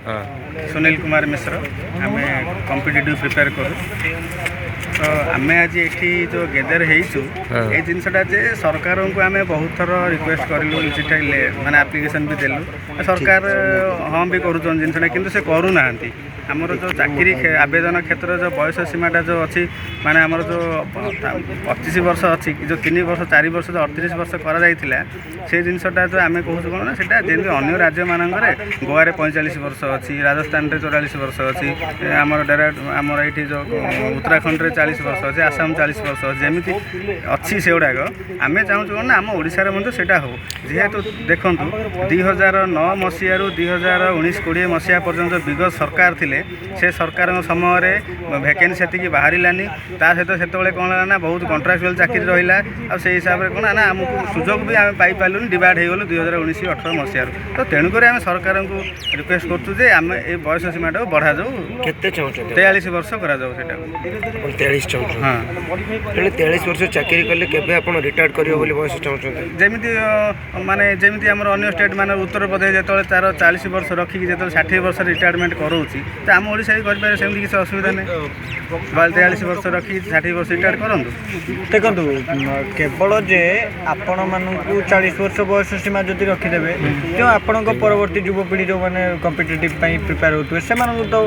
सुनील कुमार मिश्र आम competitive prepare करूँ तो आम आज ये जो गेदर ये जिनसा जे सरकार को आम बहुत थर रिक्वेस्ट करूँ चिठा माने आप्लिकेसन भी देलु सरकार हाँ भी कर जिनसा कि से करूना आमर जो चाकरी आवेदन क्षेत्र जो बयस सीमाटा जो अच्छी माने आमर जो 25 वर्ष अच्छी जो 3 वर्ष 4 वर्ष जो 38 वर्ष करा से जिनसटा जो आम कहूँ कौन ना सीटा जमी अन्य राज्य मानक गोवा 45 वर्ष अच्छी राजस्थान में 44 वर्ष अच्छी आमर आमर ये जो उत्तराखंड में 40 वर्ष अच्छे आसाम 40 वर्ष जमी अच्छी से गुड़ाक आम चाहूँ कौन ना आम ओडिशार मध्य सेटा हो जेहेतु देखूँ 2009 मसीह 2019-20 मसीहा पर्यंत विगत सरकार थिले से सरकार समय वैकेंसी से बाहरानी सहित से कौन ना बहुत कंट्राक्चुअल चाकरी रहा और से हिसाब से कौन ना आमको सुजोग भी आम पाइलु डिवाइड हो गलु 2019-18 मसीह तो तेणुक आम सरकार को रिक्वेस्ट करुँ आम ये बयस सीमाटा बढ़ा जाऊ 43 वर्ष करा जाऊ हाँ 43 वर्ष चाकरी कले केबे आपण रिटायर्ड करियो बोली बयस चाहते जमीती माने जमीती आमर अन्य स्टेट माने उत्तर प्रदेश जो तार 40 वर्ष रखिकी जो 60 वर्ष रिटायरमेंट करोची तो आम ओडिशा भी सेमती किसी असुविधा नहीं 43 वर्ष रखी 60 वर्ष रिटायर करूँ देखो केवल जे आपण मानू 40 वर्ष बयस सीमा जदि रखिदेवे जो आपण परवर्ती युवपीढ़ी जो मैंने कम्पिटेटिव प्रिपेयर होते से तो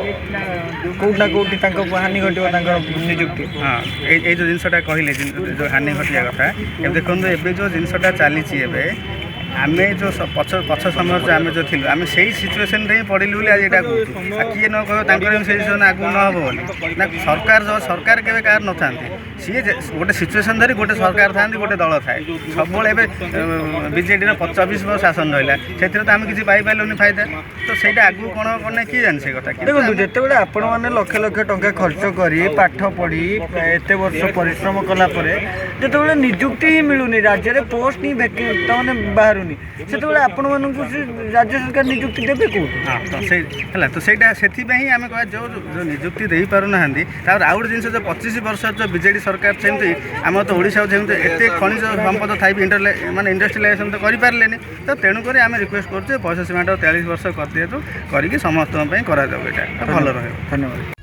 कौटना कौटी हानि घटो निजुक्ति हाँ ये जो जिनसा कहले जो हानि घटिया कथा देखो ए जो जिनसा चली आम जो पछ समय जो आम जो थी आम से सिचुएसन ही पड़िलु आज यहाँ कहूँ किए न कह सिचुएसन आगू न हम ना सरकार जो सरकार के कार न था सी गोटे सिचुएसन धरी गोटे सरकार था गोटे दल थाए सब बीजेडी 24 वर्ष शासन रहा से तो आम किसी पाइलुनि फायदा तो सहीटा आगू कौन कौन किए जान से कथा देखो जिते आपण मैंने लक्ष लक्ष टंका खर्च कर पाठ पढ़ी एत वर्ष परिश्रम कलापर जो निजुक्ति ही मिलूनी राज्य में पोस्ट ही मैंने बाहर से राज्य सरकार निजुक्ति देवे कौन तो सहीटा से आम कह जो जो निजुक्ति दे पारना आउ गए जिन जो 25 वर्ष जो बीजेडी सरकार सेमती आम तो ओडिशा सेमती एत खनिज संपद थी माने इंडस्ट्रियलाइजेशन तो करें तो तेणुक आम रिक्वेस्ट करुँ बयस सीमाटा 43 वर्ष कर दिए तो करके समस्त करा भल रहे। धन्यवाद।